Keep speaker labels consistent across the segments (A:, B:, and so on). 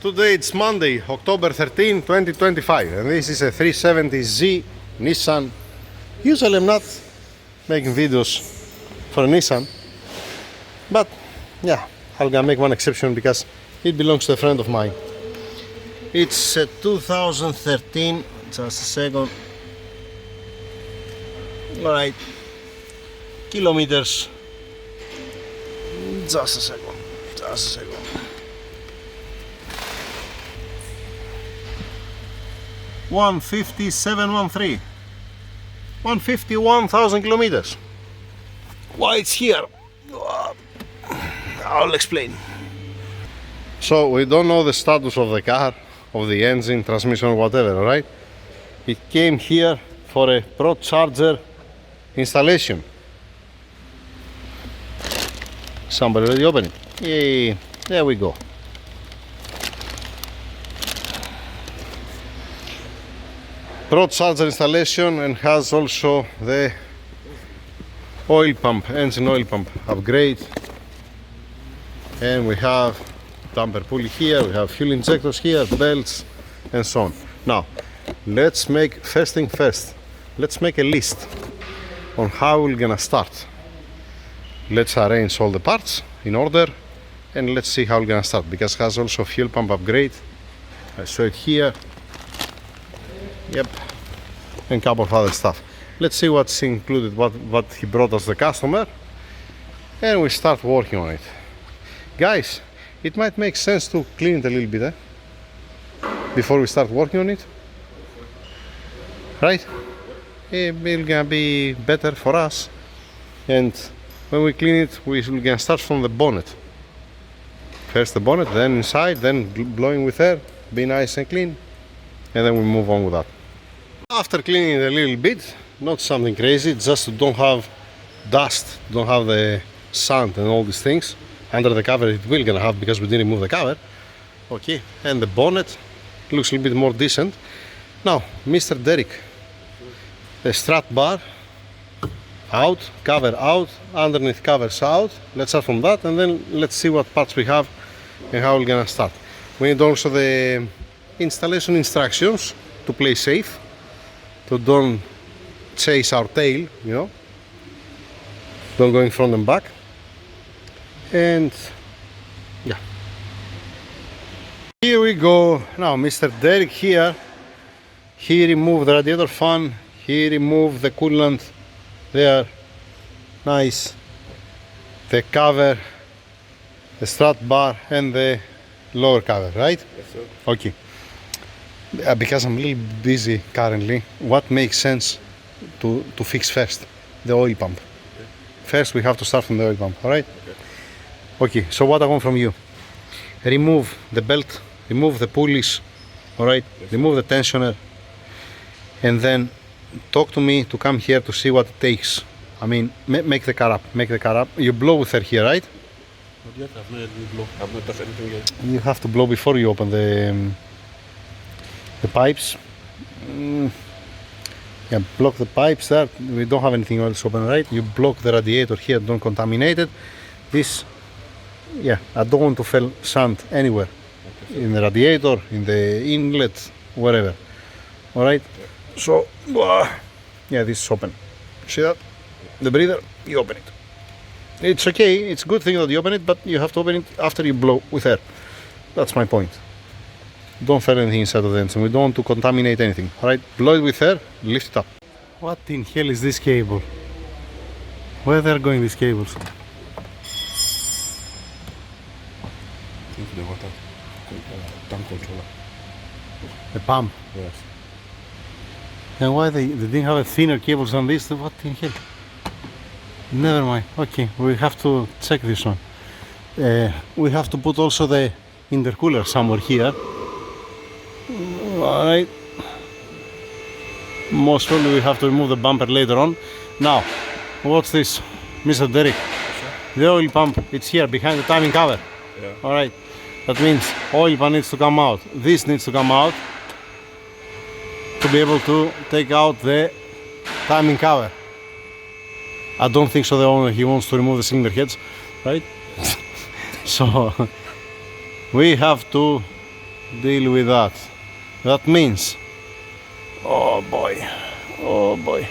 A: Today it's Monday, October 13, 2025, and this is a 370Z Nissan. Usually I'm not making videos for a Nissan, but yeah, I'm gonna make one exception because it belongs to a friend of mine. It's a 2013, just a second. Alright, kilometers. Just a second. 15713. 151,000 kilometers. Why it's here? I'll explain. So we don't know the status of the car, of the engine, transmission, whatever, right? It came here for a Pro Charger installation. Somebody already opened it. Yay, there we go. Pro Charger installation, and has also the oil pump, engine oil pump upgrade. And we have damper pulley here, we have fuel injectors here, belts, and so on. Now, let's make first thing first. Let's make a list on how we're gonna start. Let's arrange all the parts in order, and let's see how we're gonna start, because it has also fuel pump upgrade. I saw it here. Yep, and a couple of other stuff. Let's see what's included, what he brought us, the customer, and we start working on it. Guys, it might make sense to clean it a little bit before we start working on it, right? It's gonna be better for us, and when we clean it, we're gonna start from the bonnet. First the bonnet, then inside, then blowing with air, be nice and clean, and then we move on with that. After cleaning it a little bit, not something crazy, just to don't have dust, don't have the sand and all these things. Under the cover it will gonna have, because we didn't remove the cover. Okay, and the bonnet looks a little bit more decent. Now, Mr. Derek, the strut bar out, cover out, underneath covers out. Let's start from that, and then let's see what parts we have and how we're gonna start. We need also the installation instructions to play safe, to don't chase our tail, you know, don't go in front and back. And yeah, here we go. Now Mr. Derek here, he removed the radiator fan, he removed the coolant there, nice, the cover, the strut bar, and the lower cover, right?
B: Yes, sir.
A: Okay. Because I'm a little busy currently, what makes sense to fix first? The oil pump. Okay. First we have to start from the oil pump, alright? Okay, so what I want from you, remove the belt, remove the pulleys, alright? Yes. Remove the tensioner, and then talk to me to come here to see what it takes. I mean, make the car up, You blow with her here, right?
B: Not yet, I've not yet blown. I've not touched anything yet.
A: You have to blow before you open the pipes. Yeah, block the pipes there. We don't have anything else open, right? You block the radiator here, don't contaminate it. This, yeah, I don't want to feel sand anywhere. Okay, in the radiator, in the inlet, wherever. Alright? Yeah. So, yeah, this is open. See that? The breather, you open it. It's okay, it's a good thing that you open it, but you have to open it after you blow with air. That's my point. Don't feel anything inside of the engine. We don't want to contaminate anything. Alright, blow it with air, lift it up. What in hell is this cable? Where they're going these cables?
B: Into the water tank controller.
A: The pump?
B: Yes.
A: And why they didn't have a thinner cables than this? What in hell? Never mind. Okay, we have to check this one. We have to put also the intercooler somewhere here. Alright. Most probably we have to remove the bumper later on. Now, what's this, Mr. Derek? The oil pump, it's here behind the timing cover.
B: Yeah.
A: Alright. That means oil pump needs to come out. This needs to come out to be able to take out the timing cover. I don't think so. The owner, he wants to remove the cylinder heads, right? So we have to deal with that. That means, oh boy, oh boy.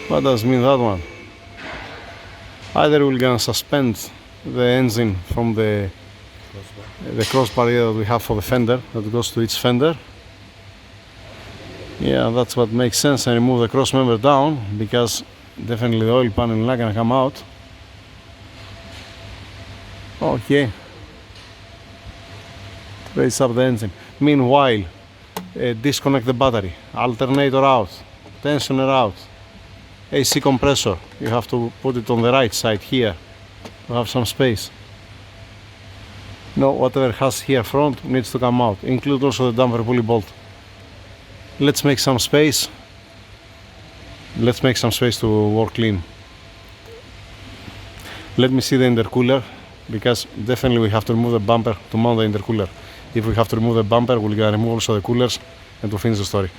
A: What does mean that one? Either we're gonna suspend the engine from the crossbar here that we have for the fender, that goes to each fender. Yeah, that's what makes sense, and remove the cross member down, because definitely the oil pan is not gonna come out. Okay. Raise up the engine. Meanwhile, disconnect the battery, alternator out, tensioner out, AC compressor. You have to put it on the right side here to have some space. No, whatever has here front needs to come out. Include also the damper pulley bolt. Let's make some space. Let's make some space to work clean. Let me see the intercooler, because definitely we have to remove the bumper to mount the intercooler. If we have to remove the bumper, we're gonna remove also the coolers, and to finish the story.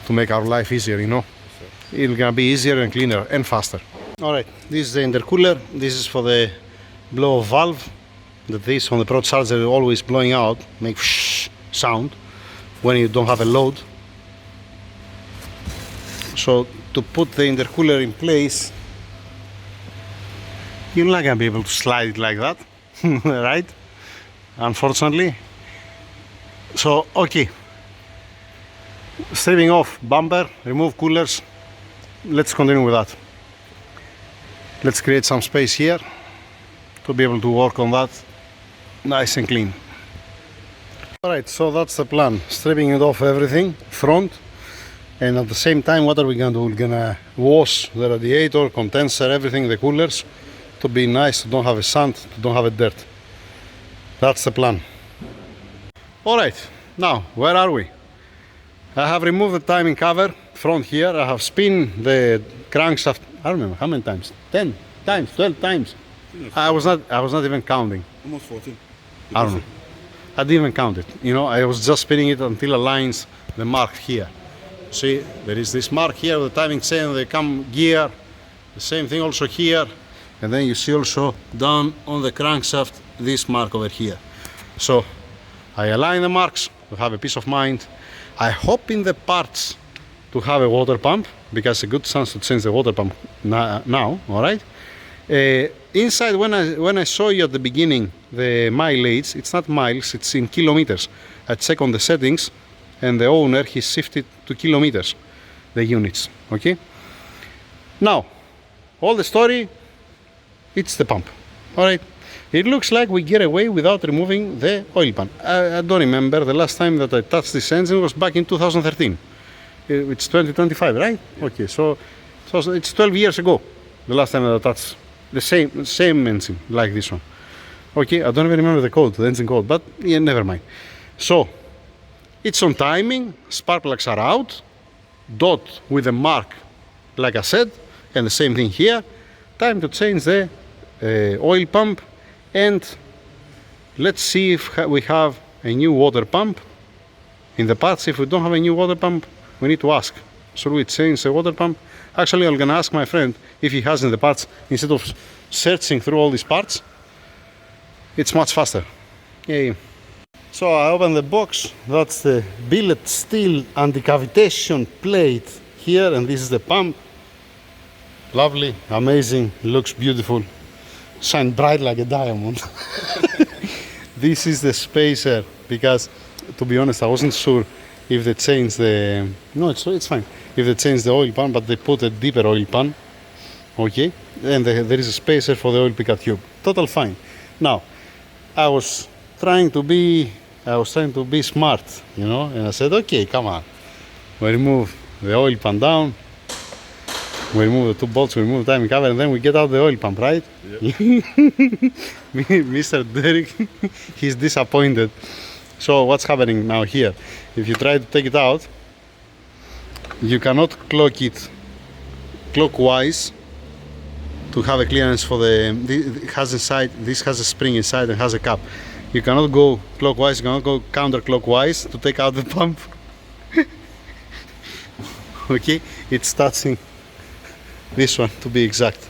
A: To make our life easier, you know. It's gonna be easier and cleaner and faster. Alright, this is the intercooler. This is for the blow off valve. That this on the Pro Charger is always blowing out, make sound when you don't have a load. So to put the intercooler in place, you're not gonna be able to slide it like that, right? Unfortunately. So okay, stripping off bumper, remove coolers. Let's continue with that. Let's create some space here to be able to work on that nice and clean. Alright, so that's the plan. Stripping it off everything, front, and at the same time, what are we gonna do? We're gonna wash the radiator, condenser, everything, the coolers, to be nice, to don't have a sand, to don't have a dirt. That's the plan. Alright, now, where are we? I have removed the timing cover front here. I have spun the crankshaft, I don't remember how many times, 10 times, 12 times. I was not even counting.
B: Almost 14.
A: I don't know. I didn't even count it. You know, I was just spinning it until it aligns the mark here. See, there is this mark here with the timing chain, the cam gear, the same thing also here, and then you see also down on the crankshaft this mark over here. So I align the marks to have a peace of mind. I hope in the parts to have a water pump, because a good chance to change the water pump now, all right? Inside, when I saw you at the beginning the mileage, it's not miles, it's in kilometers. I check on the settings, and the owner, he shifted to kilometers, the units, okay? Now, all the story, it's the pump, all right? It looks like we get away without removing the oil pan. I don't remember, the last time that I touched this engine was back in 2013. It's 2025, right? Okay, so it's 12 years ago, the last time that I touched the same engine like this one. Okay, I don't even remember the code, the engine code, but yeah, never mind. So it's on timing, spark plugs are out, dot with a mark, like I said, and the same thing here. Time to change the oil pump, and let's see if we have a new water pump in the parts. If we don't have a new water pump, we need to ask, should we change the water pump? Actually, I'm gonna ask my friend if he has in the parts, instead of searching through all these parts. It's much faster. Yay. So I open the box. That's the billet steel anti-cavitation plate here, and this is the pump. Lovely, amazing, looks beautiful, shine bright like a diamond. This is the spacer, because to be honest, I wasn't sure if they changed the, no, it's fine, if they changed the oil pan, but they put a deeper oil pan, okay, and there is a spacer for the oil picker tube. Total fine. Now, I was trying to be smart, you know, and I said, okay, come on, we remove the oil pan down, we remove the two bolts, we remove the timing cover, and then we get out the oil pump, right? Yep. Mr. Derek, he's disappointed. So what's happening now here? If you try to take it out, you cannot clock it clockwise to have a clearance for the, it has inside, this has a spring inside and has a cap. You cannot go clockwise, you cannot go counterclockwise to take out the pump. Okay, it's touching this one to be exact.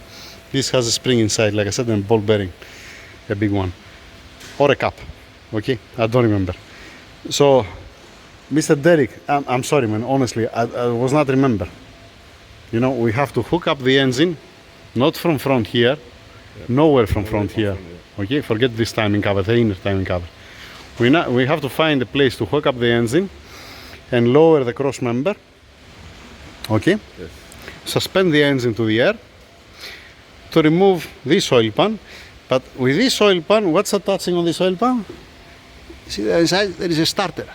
A: This has a spring inside, like I said, and ball bearing, a big one, or a cap. Okay, I don't remember. So, Mr. Derek, I'm sorry, man. Honestly, I was not remember. You know, we have to hook up the engine, not from front here, nowhere from front here. Okay, forget this timing cover, the inner timing cover. We have to find a place to hook up the engine and lower the cross member. Okay,
B: Yes.
A: suspend the engine to the air to remove this oil pan. But with this oil pan, what's attaching on this oil pan? See there inside there is a starter.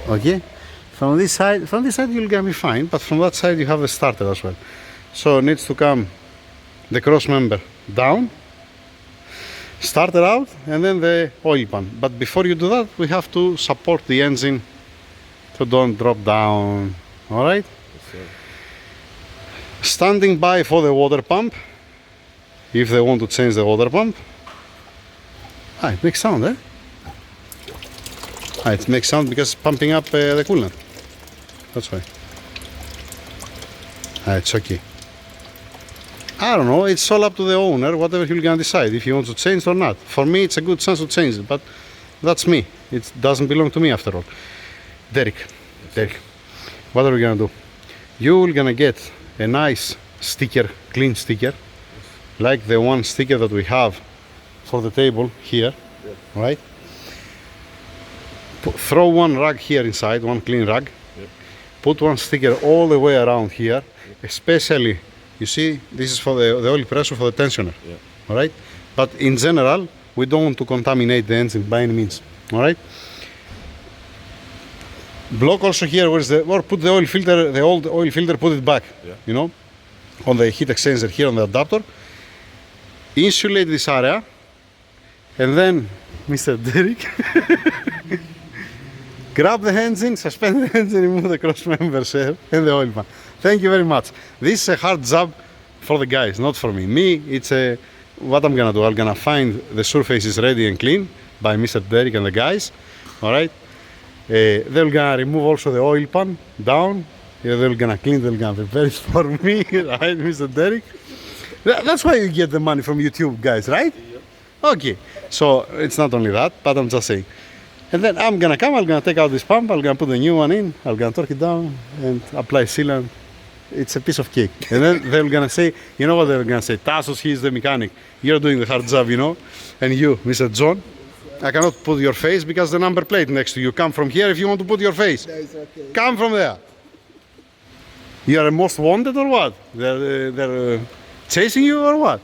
A: Okay, from this side you'll gonna be fine, but from that side you have the starter as well. So it needs to come the cross member down, starter out, and then the oil pan. But before you do that, we have to support the engine to don't drop down. All right.
B: Yes, sir.
A: Standing by for the water pump, if they want to change the water pump. Ah, it makes sound, eh? Ah, it makes sound because it's pumping up the coolant. That's why. Ah, it's okay. I don't know, it's all up to the owner, whatever he'll gonna decide, if he wants to change or not. For me, it's a good chance to change it, but that's me. It doesn't belong to me after all. Derek, what are we gonna do? You're gonna get a nice sticker, clean sticker, like the one sticker that we have for the table here, right? Throw one rag here inside, one clean rag. Put one sticker all the way around here, especially, you see, this is for the oil pressure for the tensioner, all right? But in general, we don't want to contaminate the engine by any means, all right? Block also here, where's the, or put the oil filter, the old oil filter, put it back, you know, on the heat exchanger here on the adapter. Insulate this area, and then, Mr. Derek, grab the engine, suspend the engine, remove the cross members and the oil pan. Thank you very much. This is a hard job for the guys, not for me. Me, it's a, what I'm gonna do, I'm gonna find the surface is ready and clean by Mr. Derek and the guys, all right? They're gonna remove also the oil pan down. They're gonna clean, they're gonna prepare it for me, right, Mr. Derek? That's why you get the money from YouTube, guys, right? Okay, so it's not only that, but I'm just saying. And then I'm gonna take out this pump, I'm gonna put the new one in, I'm gonna torque it down and apply sealant. It's a piece of cake. And then they're gonna say, you know what they're gonna say? Tassos, he's the mechanic. You're doing the hard job, you know? And you, Mr. John, I cannot put your face because the number plate next to you. Come from here if you want to put your face.
C: No, it's okay.
A: Come from there. You are most wanted or what? They're chasing you or what?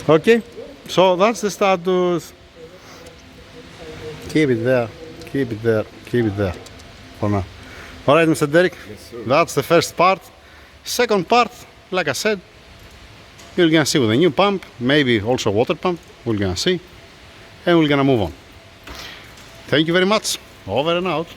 A: Okay, so that's the status. Keep it there, keep it there, keep it there for now. All right, Mr. Derek, that's the first part. Second part, like I said, you're gonna see with a new pump, maybe also water pump, we're gonna see, and we're gonna move on. Thank you very much, over and out.